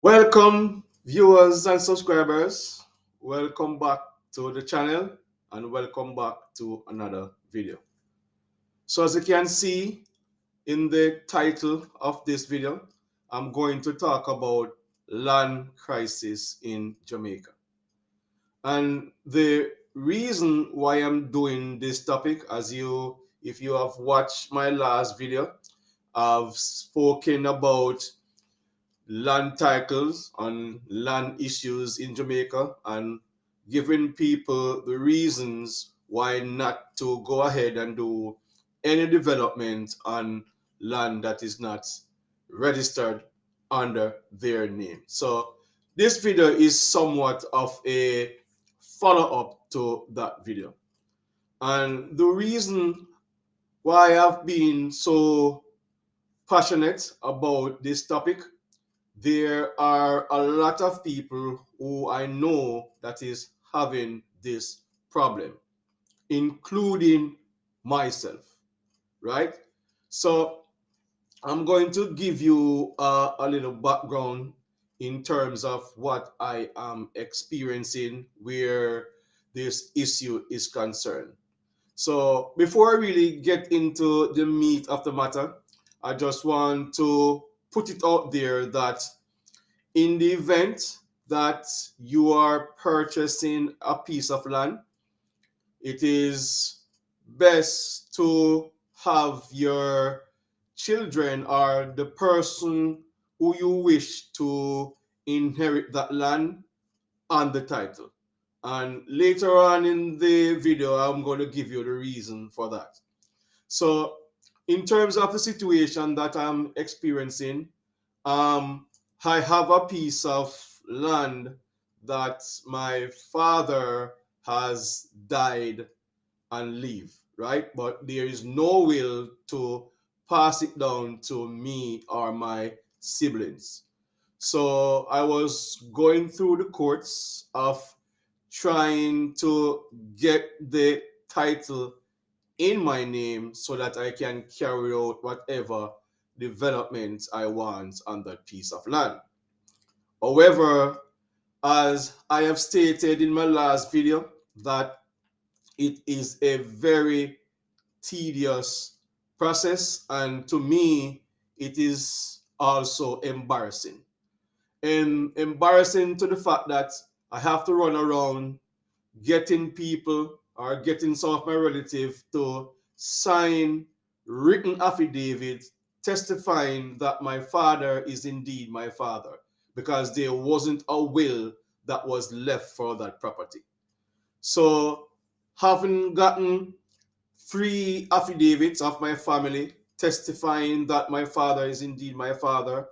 Welcome, viewers and subscribers. Welcome back to the channel and welcome back to another video. So, as you can see in the title of this video, I'm going to talk about land crisis in Jamaica. And the reason why I'm doing this topic, if you have watched my last video, I've spoken about land titles on land issues in Jamaica and giving people the reasons why not to go ahead and do any development on land that is not registered under their name. So this video is somewhat of a follow-up to that video. And the reason why I've been so passionate about this topic, there are a lot of people who I know that is having this problem, including myself, right? So I'm going to give you a little background in terms of what I am experiencing where this issue is concerned. So before I really get into the meat of the matter, I just want to put it out there that in the event that you are purchasing a piece of land, it is best to have your children or the person who you wish to inherit that land on the title. And later on in the video, I'm going to give you the reason for that. So, in terms of the situation that I'm experiencing, um, I have a piece of land that my father has died and leave, right? But there is no will to pass it down to me or my siblings. So I was going through the courts of trying to get the title in my name so that I can carry out whatever development I want on that piece of land. However, as I have stated in my last video, that it is a very tedious process, and to me, it is also embarrassing. And embarrassing to the fact that I have to run around getting people or getting some of my relatives to sign written affidavit testifying that my father is indeed my father because there wasn't a will that was left for that property. So, having gotten three affidavits of my family testifying that my father is indeed my father,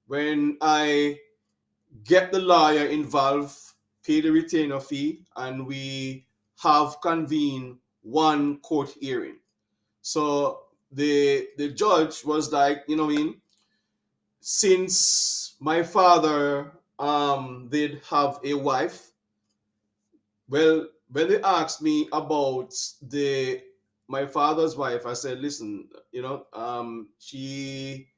when I get the lawyer involved, pay the retainer fee, and we have convened one court hearing. So the judge was like, you know what I mean, since my father did have a wife, well, when they asked me about the my father's wife, I said, listen, she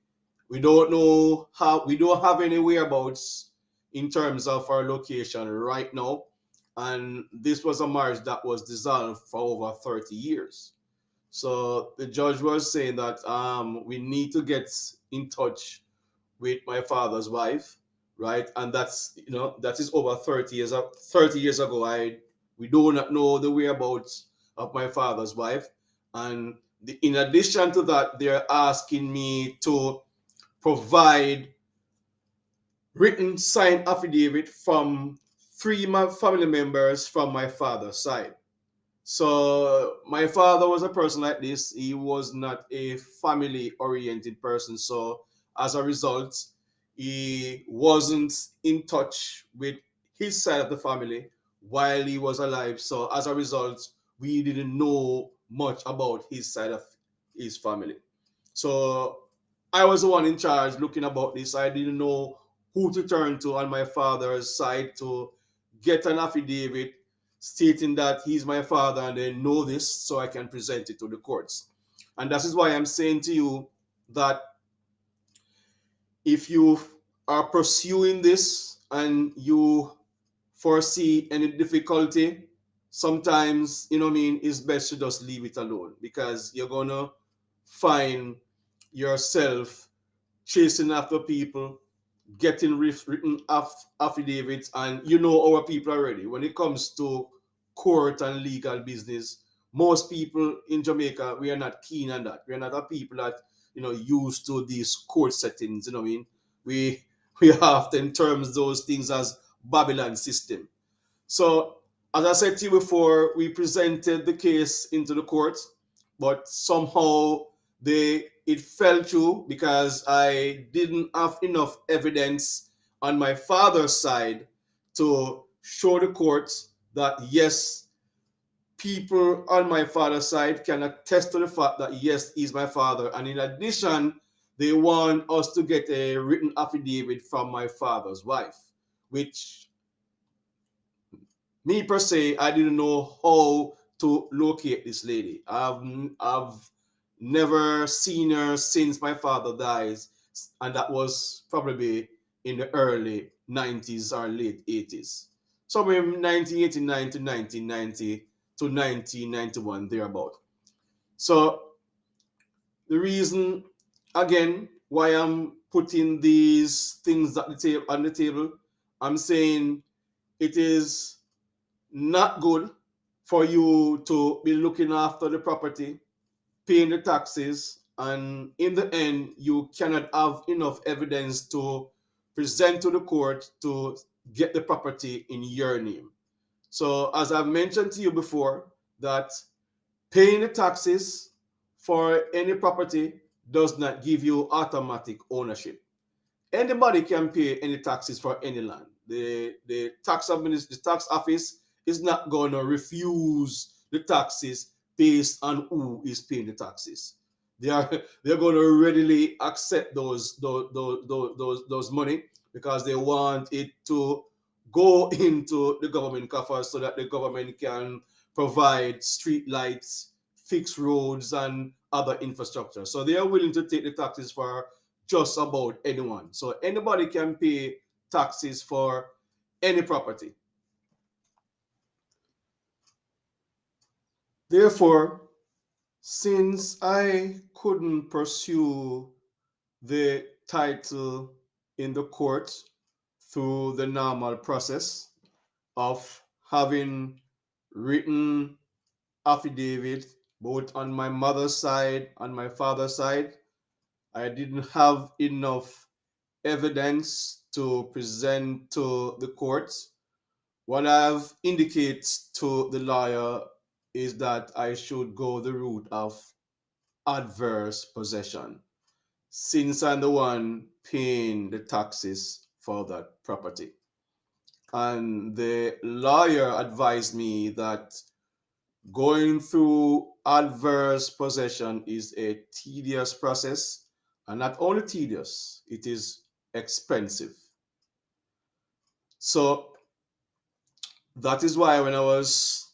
we don't know how we don't have any whereabouts in terms of our location right now. And this was a marriage that was dissolved for over 30 years. So the judge was saying that we need to get in touch with my father's wife, right? And that is over 30 years ago. We do not know the whereabouts of my father's wife. And in addition to that, they're asking me to provide written signed affidavit from three family members from my father's side. So my father was a person like this. He was not a family oriented person. So as a result, he wasn't in touch with his side of the family while he was alive. So as a result, we didn't know much about his side of his family. So I was the one in charge looking about this. I didn't know who to turn to on my father's side to get an affidavit stating that he's my father and they know this so I can present it to the courts. And that is why I'm saying to you that if you are pursuing this and you foresee any difficulty, sometimes, you know what I mean, it's best to just leave it alone, because you're gonna find yourself chasing after people, getting written affidavits, and you know our people already. When it comes to court and legal business, most people in Jamaica, we are not keen on that. We are not a people that, you know, used to these court settings. You know what I mean? We we often terms those things as Babylon system. So, as I said to you before, we presented the case into the court, but somehow it fell through because I didn't have enough evidence on my father's side to show the court that yes, people on my father's side can attest to the fact that yes, he's my father. And in addition, they want us to get a written affidavit from my father's wife, which me per se, I didn't know how to locate this lady. I've never seen her since my father dies, and that was probably in the early 90s or late 80s. Somewhere in 1989 to 1990 to 1991, thereabout. So the reason, again, why I'm putting these things at the on the table, I'm saying it is not good for you to be looking after the property, paying the taxes, and in the end, you cannot have enough evidence to present to the court to get the property in your name. So, as I've mentioned to you before, that paying the taxes for any property does not give you automatic ownership. Anybody can pay any taxes for any land. The the tax office is not going to refuse the taxes based on who is paying the taxes. They are they're going to readily accept those money because they want it to go into the government coffers so that the government can provide street lights, fix roads, and other infrastructure. So they are willing to take the taxes for just about anyone. So anybody can pay taxes for any property. Therefore, since I couldn't pursue the title in the court through the normal process of having written affidavit both on my mother's side and my father's side, I didn't have enough evidence to present to the court. What I've indicated to the lawyer is that I should go the route of adverse possession, since I'm the one paying the taxes for that property. And the lawyer advised me that going through adverse possession is a tedious process, and not only tedious, it is expensive. So that is why when I was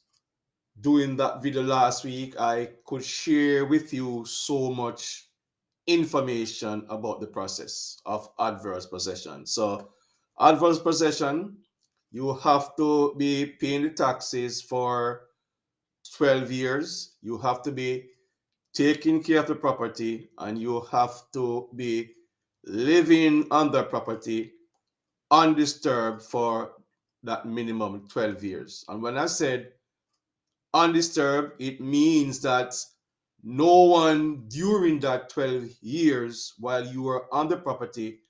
doing that video last week, I could share with you so much information about the process of adverse possession. So, adverse possession, you have to be paying the taxes for 12 years. You have to be taking care of the property, and you have to be living on the property undisturbed for that minimum 12 years. And when I said undisturbed, it means that no one during that 12 years while you are on the property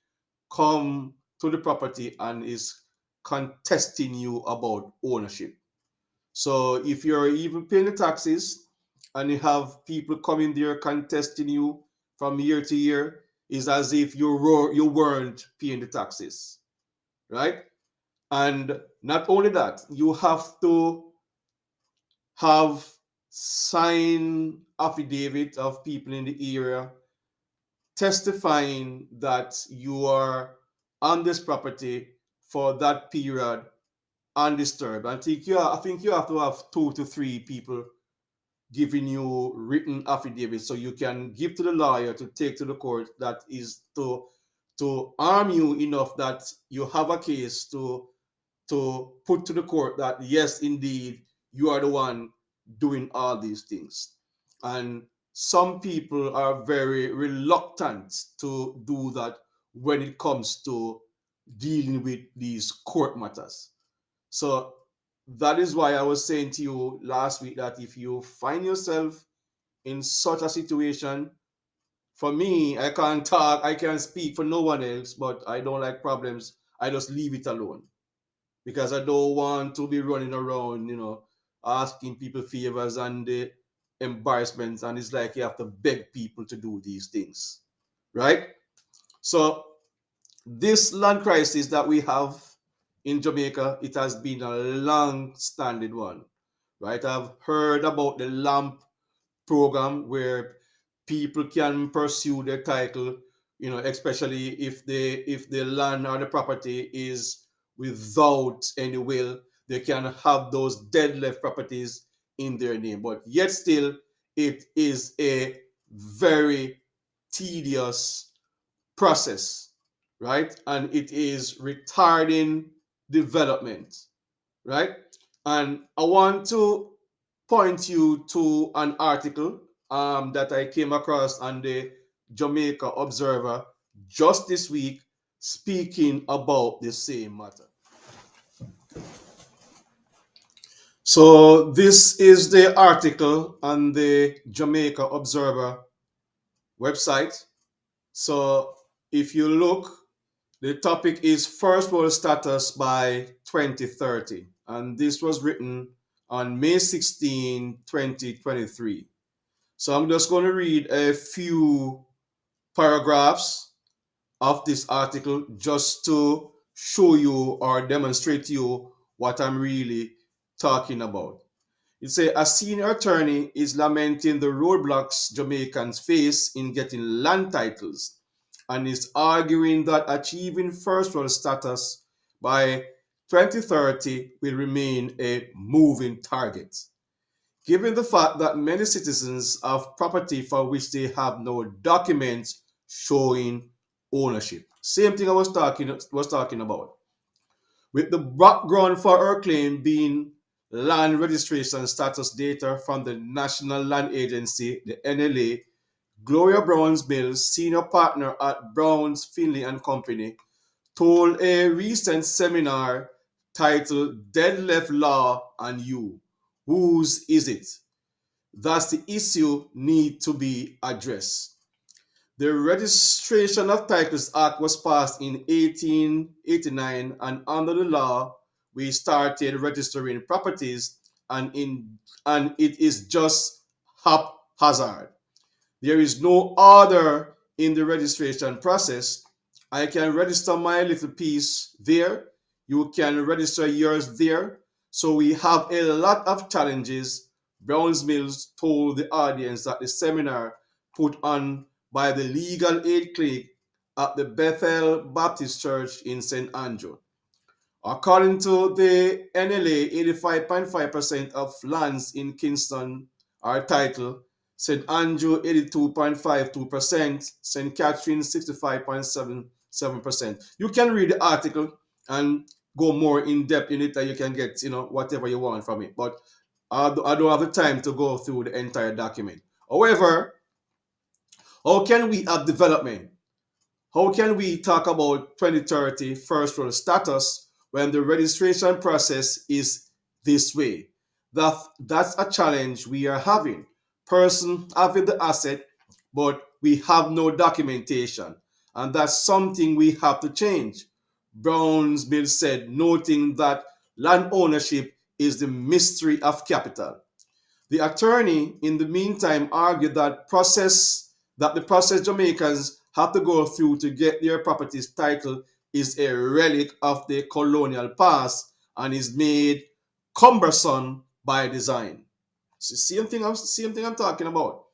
come to the property and is contesting you about ownership. So if you're even paying the taxes and you have people coming there contesting you from year to year, is as if you weren't paying the taxes, right? And not only that, you have to have signed affidavit of people in the area testifying that you are on this property for that period undisturbed. I think you have to have 2 to 3 people giving you written affidavits so you can give to the lawyer to take to the court, that is to to arm you enough that you have a case to put to the court that yes, indeed, you are the one doing all these things. And some people are very reluctant to do that when it comes to dealing with these court matters. So that is why I was saying to you last week that if you find yourself in such a situation, for me, I can't talk, I can't speak for no one else, but I don't like problems. I just leave it alone because I don't want to be running around, asking people favors and the embarrassments. And it's like you have to beg people to do these things, right? So this land crisis that we have in Jamaica, it has been a long-standing one, right? I've heard about the LAMP program where people can pursue their title, especially if the land or the property is without any will, they can have those dead left properties in their name. But yet still, it is a very tedious process, right? And it is retarding development, right? And I want to point you to an article that I came across on the Jamaica Observer just this week speaking about the same matter. So, this is the article on the Jamaica Observer website. So, if you look, the topic is First World Status by 2030. And this was written on May 16, 2023. So I'm just going to read a few paragraphs of this article just to show you or demonstrate to you what I'm really talking about. It says a senior attorney is lamenting the roadblocks Jamaicans face in getting land titles and is arguing that achieving first world status by 2030 will remain a moving target. Given the fact that many citizens have property for which they have no documents showing ownership. Same thing I was talking about. With the background for her claim being land registration status data from the National Land Agency, the NLA, Gloria Brown's Mills, senior partner at Browns, Finley and Company, told a recent seminar titled Dead Left Law and You. Whose is it? Thus the issue need to be addressed. The Registration of Titles Act was passed in 1889 and under the law we started registering properties and it is just haphazard. There is no order in the registration process. I can register my little piece there. You can register yours there. So we have a lot of challenges. Browns Mills told the audience at the seminar put on by the Legal Aid Clinic at the Bethel Baptist Church in St. Andrew. According to the NLA, 85.5% of lands in Kingston are titled, St. Andrew 82.52%, St. Catherine 65.77%. You can read the article and go more in depth in it and you can get, whatever you want from it. But I don't have the time to go through the entire document. However, how can we have development? How can we talk about 2030 first world status when the registration process is this way? That's a challenge we are having. Person having the asset, but we have no documentation. And that's something we have to change. Brown's Mill said, noting that land ownership is the mystery of capital. The attorney, in the meantime, argued that the process Jamaicans have to go through to get their properties title is a relic of the colonial past and is made cumbersome by design. So same thing I'm talking about.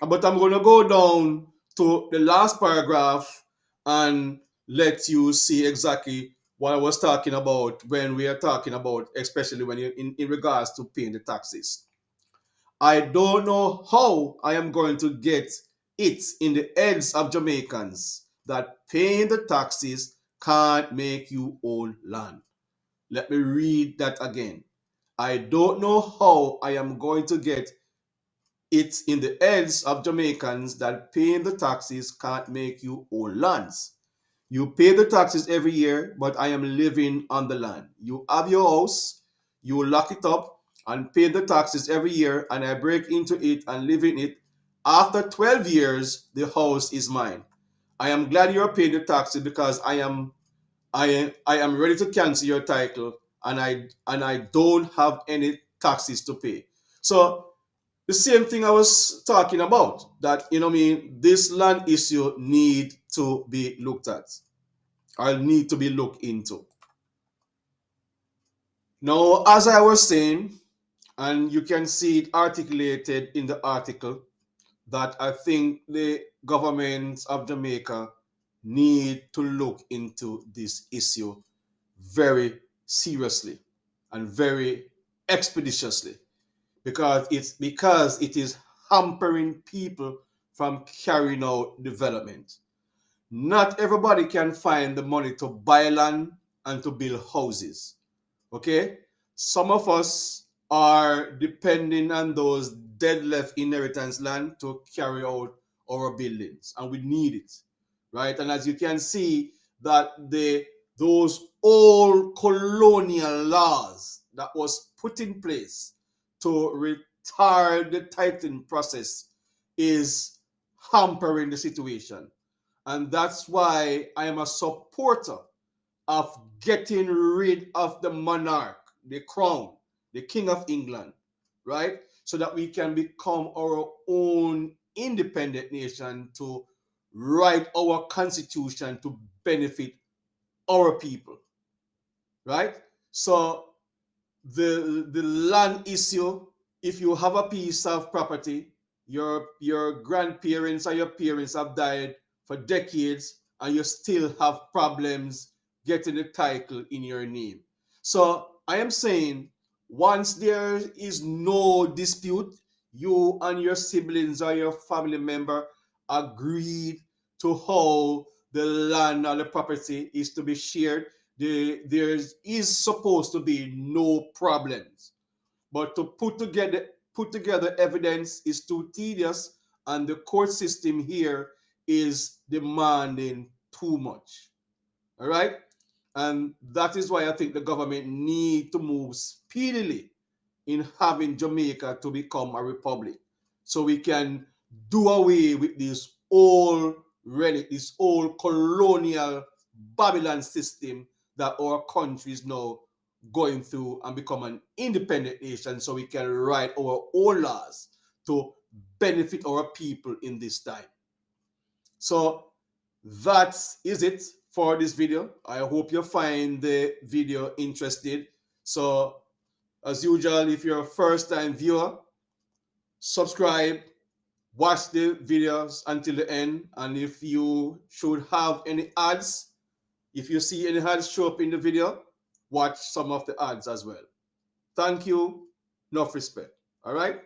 But I'm gonna go down to the last paragraph and let you see exactly what I was talking about when we are talking about, especially when you in regards to paying the taxes. I don't know how I am going to get it in the heads of Jamaicans, that paying the taxes can't make you own land. Let me read that again. I don't know how I am going to get it in the heads of Jamaicans that paying the taxes can't make you own lands. You pay the taxes every year, but I am living on the land. You have your house, you lock it up and pay the taxes every year, and I break into it and live in it. After 12 years, the house is mine. I am glad you're paying the taxes because I am ready to cancel your title, and I don't have any taxes to pay. So the same thing I was talking about, that this land issue need to be looked at. I need to be looked into. Now, as I was saying, and you can see it articulated in the article, that I think the government of Jamaica need to look into this issue very seriously and very expeditiously, because it is hampering people from carrying out development. Not everybody can find the money to buy land and to build houses. Okay? Some of us are depending on those dead left inheritance land to carry out our buildings, and we need it. Right? And as you can see, that those old colonial laws that was put in place to retard the titling process is hampering the situation. And that's why I am a supporter of getting rid of the monarch, the crown, the King of England, right? So that we can become our own independent nation to write our constitution to benefit our people, right? So the land issue, if you have a piece of property, your grandparents or your parents have died for decades, and you still have problems getting the title in your name. So I am saying, once there is no dispute, you and your siblings or your family member agreed to how the land or the property is to be shared, there is supposed to be no problems. But to put together evidence is too tedious, and the court system here is demanding too much. All right, and that is why I think the government need to move speedily in having Jamaica to become a republic, so we can do away with this old relic, this old colonial Babylon system that our country is now going through, and become an independent nation, so we can write our own laws to benefit our people in this time. So that is it for this video. I hope you find the video interesting. So as usual, if you're a first time viewer, subscribe, watch the videos until the end, and if you should have any ads, if you see any ads show up in the video, watch some of the ads as well. Thank you. Enough respect. All right.